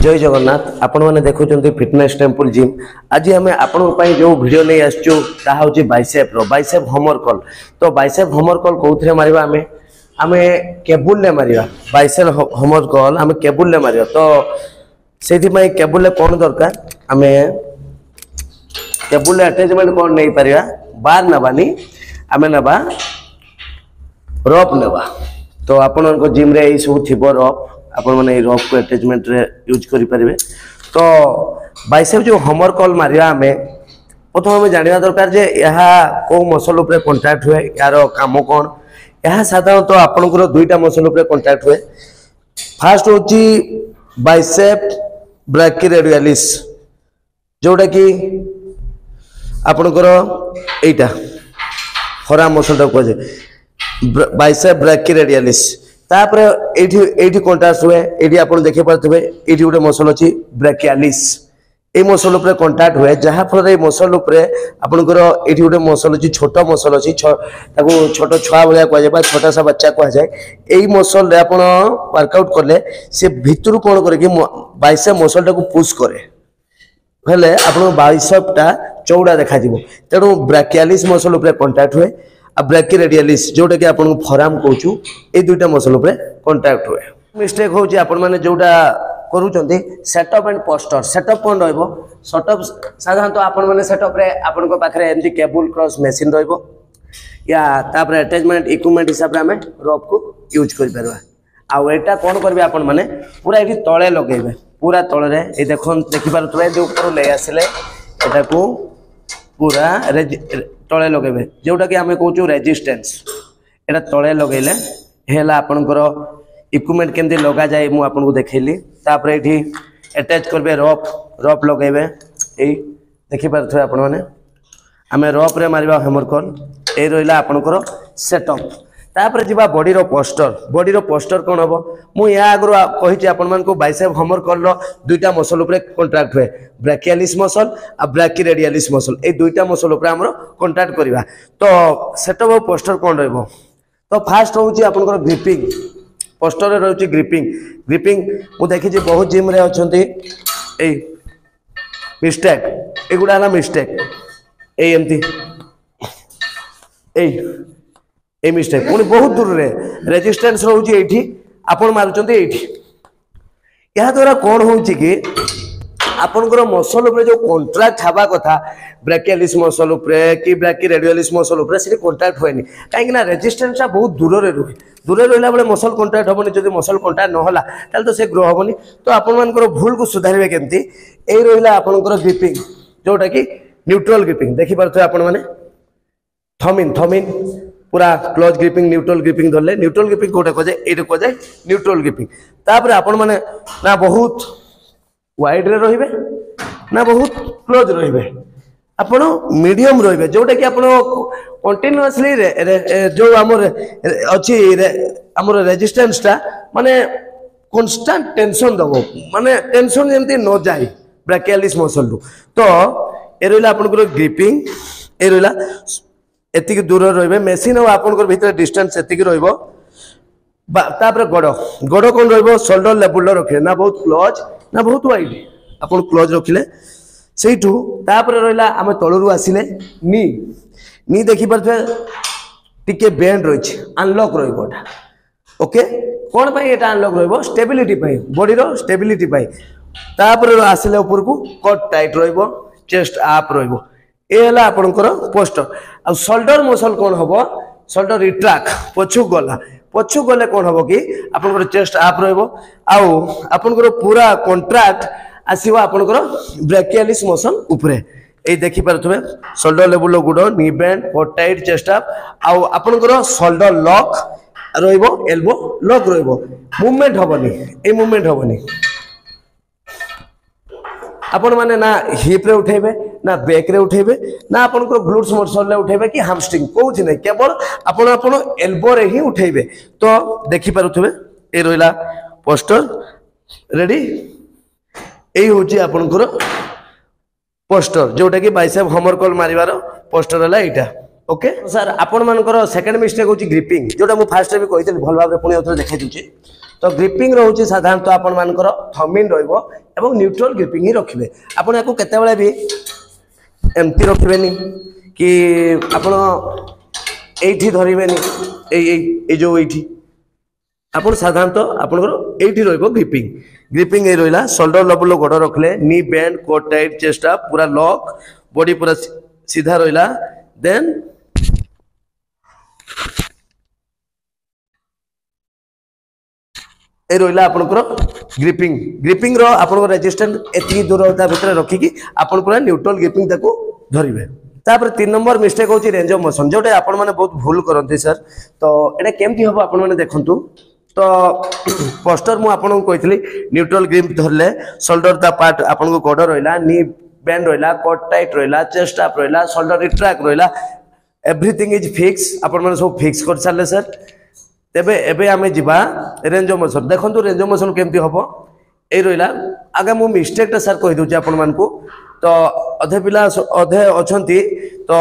जय जगन्नाथ आपण मैंने देखुं फिटनेस टेम्पल जिम। आज आम आपण जो वीडियो नहीं आसचु हूँ बाइसेप बाइसेप हमर कल। तो बाइसेप हमर कल कौन मारिबा आमे आमे केबुल ले मारिबा बाइसेप हमर कल आमे केबुल ले मारिबा। तो सेठी पई केबुल ले कोन दरकार आमे केबुल ले अटैचमेंट कोन नहीं परिबा बार नबानी आमे नबा रोप नबा। तो आपण को जिम रे ई सब थिबो रोप आपण माने रोप को अटैचमेंट रे यूज करि परिबे। तो बाइसेप जो हमर कॉल मारिया हमें प्रथम हमें जानिया दरकार जे यहा को मसल ऊपर कांटेक्ट हुए यार काम कोन। यहा साधारणतः आपनकर दुईटा मसल ऊपर कांटेक्ट हुए। फर्स्ट होची बाइसेप ब्रैकियोरेडियलिस जोटा कि आपनकर एटा फरा मसल को जे बाइसेप ब्रैकियोरेडियलिस। तापरे एठी कांटेक्ट हुए एठी आपण देखि पारथबे एठी गोटे मसल अछि ब्रैकियालिस। ए मसल ऊपर कांटेक्ट हुए जहा फल ए मसल ऊपर आपनकर एठी गोटे मसल अछि छोट मसल अछि ताको छोट छुआ भलिया को जाय छोटा सा बच्चा को जाय। एई मसल रे आपण वर्कआउट करले से भितरु कोन करे कि बाइसेप मसल टाको पुश करे हेले आपण बाइसेप टा चौड़ा देखा जिवो। तेणु ब्रैकियालिस मसल ऊपर कांटेक्ट हुए आ ब्रैकियोरेडियलिस जोटा कि आपन फराम कहूँ ए दुईटा मसल ऊपर कांटेक्ट हुए। मिस्टेक होची आपन माने जोटा करूचंती सेटअप एंड पोस्टर। सेटअप कोन रहइबो सेटअप साधारणतः आपन माने सेटअप रे आपन को पाखरे एमती केबल क्रॉस मशीन रहइबो या तापर अटैचमेंट इक्विपमेंट हिसाब रे हमें रोप को यूज करि परबा। आ एटा कोन करबे आपन माने पूरा एठी तळे लगेबे पूरा तळे रे ए देखन देखि पारथबे जे ऊपर ले आसिले एटा को पूरा तले लगे जोटा कि आम कहूँ रेजिस्टेंस एटा तले लगेले हेला आपनकर इक्विपमेंट केमती लगा जाए मु आपन को देखैली। तापर एठी अटैच करबे रोप रोप लगेबे एई देखि पारथबे आपन माने आमे रोप रे मारिबा हैमर कॉल ए रहिला आपनकर सेटअप। तापर जिबा बॉडी रो पोस्टर कोन हबो मु या आगरो कहिछि आपन मान को बाइसेप हमर कॉल रो दुईटा मसल ऊपर कांटेक्ट हुए ब्रैकियालिस मसल आ ब्रैकियोरेडियलिस मसल ए दुईटा मसल ऊपर हमरो कांटेक्ट करबा। तो सेटअप और पोस्टर कोन रहबो तो फास्ट होउछि आपनकर ग्रिपिंग पोस्टर रे रहउछि ग्रिपिंग मु देखिछि बहुत जिम रे अछंती ए मिस्टेक एगुडा हला मिस्टेक ए एमती ए मिस्टेक पुणी बहुत दूर रे रेजिस्टेंस रहउछि एठी आपण मारुचंती एठी। या द्वारा कोन होउछि कि आपनकर मसल ऊपर जो कांटेक्ट हबा कथा ब्रैकियालिस मसल ऊपर कि ब्रैकियोरेडियलिस मसल ऊपर से कांटेक्ट होएनी काहे ना रेजिस्टेंस बहुत दूर रे रहे दूर रहला बेले मसल कांटेक्ट हबनी जदि मसल कांटेक्ट न होला ताल तो से ग्रो हबनी। तो आपण मानकर भूल को सुधारबे केमती ए रहिला आपनकर ग्रिपिंग जोटा कि न्यूट्रल ग्रिपिंग देखि परथो आपण माने थमिन पूरा क्लोज ग्रिपिंग न्यूट्रल ग्रिपिंग धरले न्यूट्रल ग्रिपिंग कोटा को जाय एटा को जाय न्यूट्रल ग्रिपिंग। तापर आपण माने ना बहुत वाइड रे रहिबे ना बहुत क्लोज रहिबे आपण मीडियम रहिबे जोटा कि आपण कंटीन्यूअसली जो हमर अछि हमर रेजिस्टेंस टा माने कांस्टेंट टेंशन दबो माने टेंशन जेमती न जाय ब्रैकियालिस मसल टू। तो ए रहिला आपण ग्रिपिंग ए रहिला एतिक दूर रहिबे मशीन और आपनकर भीतर डिस्टेंस एतिक रहइबो। तापर गड़ कोन रहइबो शोल्डर लेवल रखे ना बहुत क्लोज ना बहुत वाइड आपन क्लोज रखिले सेठू। तापर रहिला हम तळरू आसिले नी देखि परथे टिके बेंड रहिछि अनलॉक रहइबोटा ओके कोन पई एटा अनलॉक रहइबो स्टेबिलिटी पई बॉडी रो स्टेबिलिटी पई। तापर आसिले ऊपर को कट टाइट रहइबो चेस्ट अप रहइबो ए हला आपनकर पोस्टर। आ शोल्डर मसल कोन हबो शोल्डर रिट्रैक्ट पछु गले कोन हबो कि आपनकर चेस्ट अप रहइबो आउ आपनकर पूरा कॉन्ट्रैक्ट आसीबो आपनकर ब्रैकियालिस मसल ऊपरे ए देखि परथबे शोल्डर लेवल गुडो knee bend core tight chest up आउ आपनकर शोल्डर लॉक रहइबो एल्बो लॉक रहइबो मूवमेंट हबनी ए मूवमेंट हबनी आपण माने ना हिप रे उठेबे ना बैक रे उठेबे ना आपण को ग्लूट्स मसल रे उठेबे कि हैमस्ट्रिंग कोथि नै केवल आपण एल्बो रे ही उठेबे। तो देखि पारुथबे ए रोइला पोस्टर रेडी ए होची आपण को पोस्टर जोटा कि बाइसेप हमर कॉल मारिवार पोस्टर हला एटा ओके। सर आपण मानकर सेकंड मिस्टेक होची ग्रिपिंग जोटा मु फास्ट भी कहितली भल भाबरे पुनी उतर देखाइ दुची। तो ग्रिपिंग रहउची साधारणतः आपण मानकर थमिन रहइबो एवं न्यूट्रल ग्रिपिंग ही रखिए आपण याको केते बेले भी एमती रखिबेनी कि आपण एठी धरिबेनी ए जो एठी आपण साधारणतः आपनकर एठी रहइबो ग्रिपिंग ग्रिपिंग ए रहिला शोल्डर लेवल गोड़ रखले knee bend core tight chest up पूरा लॉक बॉडी पूरा सीधा रहिला देन ए रहिला आपनकर ग्रिपिंग ग्रिपिंग रो आपनकर रेजिस्टेंस एति दूरता भीतर रखी कि आपन पूरा न्यूट्रल ग्रिपिंग ताको धरिबे तापर 3 नंबर मिस्टेक होची रेंज ऑफ मोशन जोटे आपण माने बहुत भूल करंती सर तो एटा केमती हबो आपण माने देखंतु तो पोस्टर मु आपण को कहितली न्यूट्रल ग्रिप धरले शोल्डर ता पार्ट आपण को गोड़ रहिला नी बेंड रहिला कोट टाइट रहिला चेस्ट अप रहिला शोल्डर रिट्रैक्ट रहिला एवरीथिंग इज फिक्स आपण माने सब फिक्स कर साले सर तेबे एबे आमे जिबा रेंज ऑफ मोशन देखंतु रेंज ऑफ मोशन केमती हबो ए रहिला आगे मु मिस्टेक ता सर कहि दोची आपण मान को तो अधे पिला अधे अछंती तो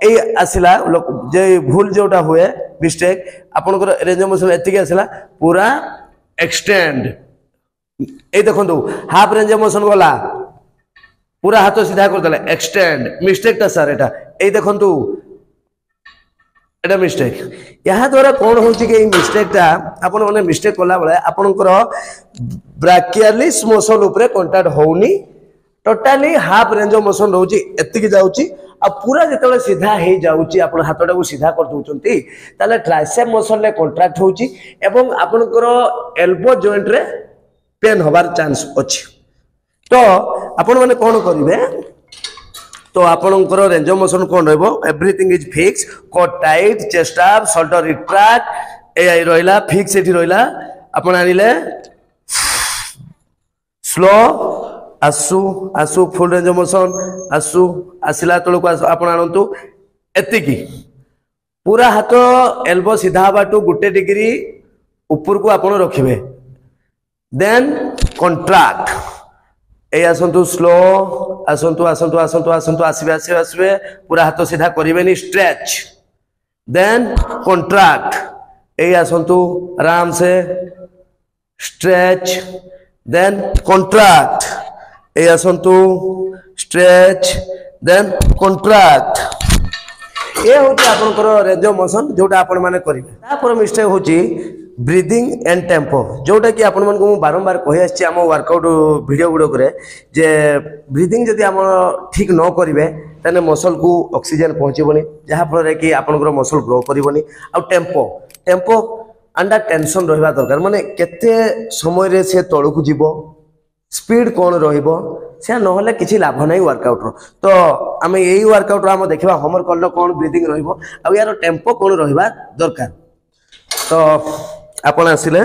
ए आसिला जे भूल जोटा हुए मिस्टेक आपनकर रेंज ऑफ मोशन एतिके आसिला पूरा एक्सटेंड ए देखंतु हाफ रेंज ऑफ मोशन गला पूरा हाथ सीधा कर देला एक्सटेंड मिस्टेक ता सर एटा ए देखंतु एटा मिस्टेक यहाँ द्वारा कौन होची कि मिस्टेक ता आपन माने मिस्टेक कोला बळे आपनकर ब्राकियालिस मोशन ऊपर कांटेक्ट होउनी totally half range of motion रहउची एतिकी जाउची आ पूरा जेतले सीधा हे जाउची आपन हाथटा को सीधा कर दोचंती ताले ट्राइसेप मोशन ले कांट्रैक्ट होउची एवं आपनकर एल्बो जॉइंट रे पेन होबार चांस अछि तो आपण माने कोन करिवे तो आपनकर रेंज ऑफ मोशन कोन रहबो everything is fix core tight chest up shoulder retract ए रहिला फिक्स एठी रहिला आपण आनिले स्लो आसु आसु फुल रेंज ऑफ मोशन आसु आसिला तळको आपण आनंतु एतिकी पूरा हाथ एल्बो सीधा बाटू गुटे डिग्री ऊपर को आपण रखिबे देन कॉन्ट्रैक्ट ए आसंतु स्लो आसंतु आसंतु आसंतु आसंतु आसीबे आसीबे आसीबे पूरा हाथ सीधा करिवेनी स्ट्रेच देन कॉन्ट्रैक्ट ए आसंतु आराम से स्ट्रेच देन कॉन्ट्रैक्ट ए आसंतु स्ट्रेच देन कॉन्ट्रैक्ट ए होची आपनकर रेंज ऑफ मोशन जोटा आपण माने करिवे तापर मिस्टेक होची ब्रीदिंग एंड टेम्पो जोटा कि आपण मन को बारंबार कहि आछि हम वर्कआउट वीडियो गुडो करे जे ब्रीदिंग जदी हम ठीक न करिवे तने मसल को ऑक्सीजन पहुंचबनी जहा फल कि आपनकर मसल ग्रो करबनी आ टेम्पो टेम्पो अंडर टेंशन रहबा दरकार माने केते समय रे से तळकु जीवो स्पीड कौन रहिबो से नहले किछि लाभ नै वर्कआउट रो तो आमे एई वर्कआउट हम देखबा होमवर्क करलो कौन ब्रीदिंग रहिबो आ यार टेम्पो कौन रहिबा दरकार तो आपण आसिले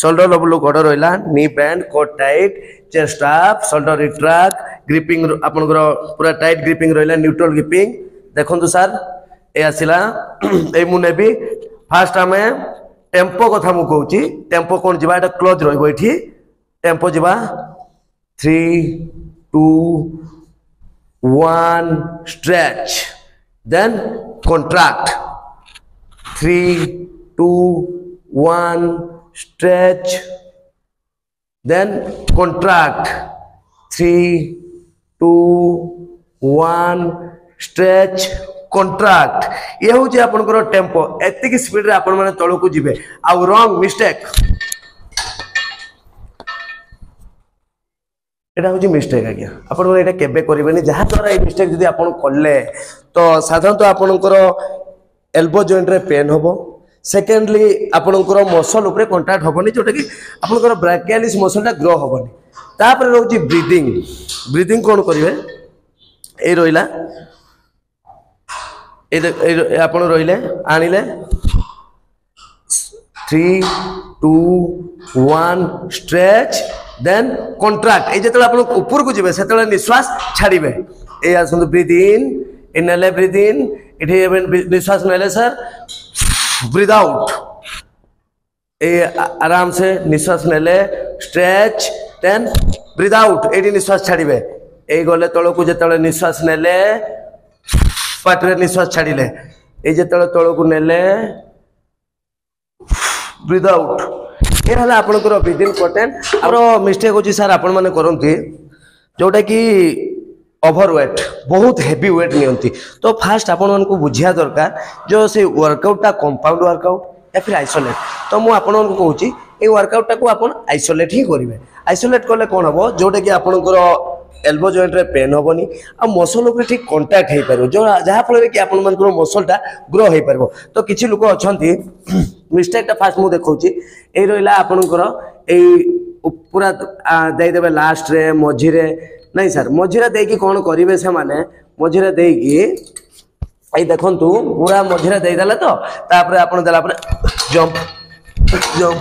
शोल्डर लेवल गोड़ रहिला knee bend core tight chest up shoulder retract gripping आपनकर पूरा टाइट ग्रिपिंग रहिला न्यूट्रल ग्रिपिंग देखंतु सर ए आसिला ए मु नेबी फास्ट हमें टेम्पो कथा मु कहूची टेम्पो कौन जिबा एटा क्लोज रहिबो एठी टेम्पो जिबा 3 2 1 stretch then contract 3 2 1 stretch then contract 3 2 1 stretch contract ये हूँ आपनकर टेम्पो एतिक स्पीड रे आपण माने तळो को जिवे आ रॉन्ग मिस्टेक एटा हूँ मिस्टेक आज्ञा आपण माने एटा केबे करिवेनी जहा द्वारा ए मिस्टेक जदी आपण करले तो साधारणतः आपनकर एल्बो जॉइंट रे पेन होबो सेकेंडली आपनकर मसल ऊपर कांटेक्ट होबनी जोटा कि आपनकर ब्राकियालिस मसलटा ग्रो होबनी तापर रहउची ब्रीदिंग ब्रीदिंग कोन करिवे ए रोइला ए आपण रोइले आनिले 3 2 1 स्ट्रेच देन कॉन्ट्रैक्ट ए जेतले आपण ऊपर को जिवे सेतले निश्वास छाड़ीबे ए आसंतु ब्रीथ इन इनले ब्रीथ इन इठे निश्वास नले सर ब्रीथ आउट ए आराम से निश्वास नले स्ट्रेच देन ब्रीथ आउट एडी निश्वास छाड़ीबे ए गले तळो को जेतले निश्वास नले पाटरे निश्वास छाड़ीले ए जेतले तळो को नले ब्रीथ आउट ये हला आपनकर विदिन कटेन और मिस्टेक होची सर आपण माने करंती जोटा कि ओवरवेट बहुत हेवी वेट नियंती तो फास्ट आपण मन को बुझिया दरकार जो से वर्कआउट कंपाउंड वर्कआउट या फिर आइसोलेट तो मु आपण मन को कहूची ए वर्कआउट को आपण आइसोलेट ही करिवे आइसोलेट कले कोन हबो जोटा कि आपनकर एल्बो जॉइंट रे पेन होबनी आ मसल ऊपर ठीक कांटेक्ट हे परबो जो जहा फल कि आपण मन को मसलटा ग्रो हे परबो तो किछि लोक अछंती मिस्टेक ता फास्ट मु देखौची ए रहिला आपनकर ए पूरा दे देबे लास्ट रे मझी रे नहीं सर मझीरे देकी कौन करेंगे से माने मझीरे देकी आई देखंतु पूरा मझीरे दे देला तो तापर आपण देला पर जंप जंप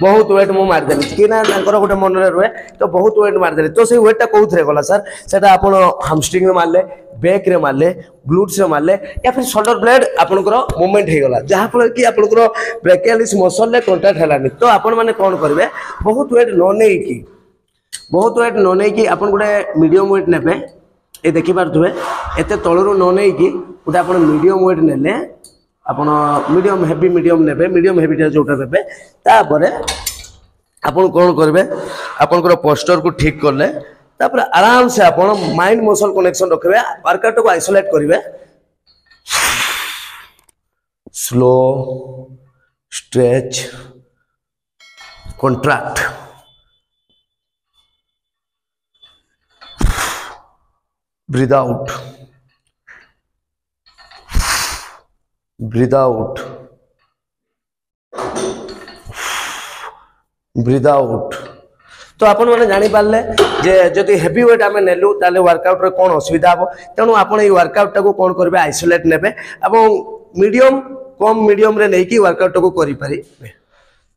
बहुत वेट मु मार देली कि ना तांकर गोटे मन रे रहे तो बहुत वेट मार देली तो से वेट टा कोथरे गला सर सेटा आपण हैमस्ट्रिंग रे मारले बैक रे मारले ग्लूट्स रे मारले या फिर शोल्डर ब्लेड आपनकर मूवमेंट हे गला जहा फल कि आपनकर ब्रेकियलिस मसल ले कांटेक्ट हलानी तो आपण माने कोन करबे बहुत वेट न नै कि आपण गोटे मीडियम वेट नेबे ए देखि पारथुबे एते तळरू न नै कि गोटे आपण मीडियम वेट नेले आपण मीडियम नेबे मीडियम हेवी जोटा नेबे तापर आपण कोन करबे आपनकर पोस्चर को ठीक करले तापर आराम से आपण माइंड मसल कनेक्शन रखबे वर्कआउट को आइसोलेट करिवे slow stretch contract breathe out breathe out breathe out तो आपण माने जानि पारले जे जति हेवी वेट आमे नेलु ताले वर्कआउट रे कोन असुविधा हो तेनु आपण ए वर्कआउट को कोन करबे आइसोलेट नेबे एवं मीडियम रे नै कि वर्कआउट को करि पारि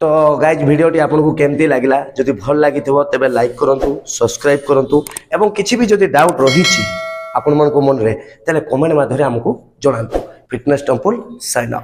तो गाइज वीडियोटी आपन को केमती लागिला जति भल लागिथिबो तबे लाइक करंतु सब्सक्राइब करंतु एवं किछि भी जति डाउट रहिछि आपन मन को मन रे तले कमेंट माध्यम रे हमको जणांतु फिटनेस टेंपल साइन ऑफ।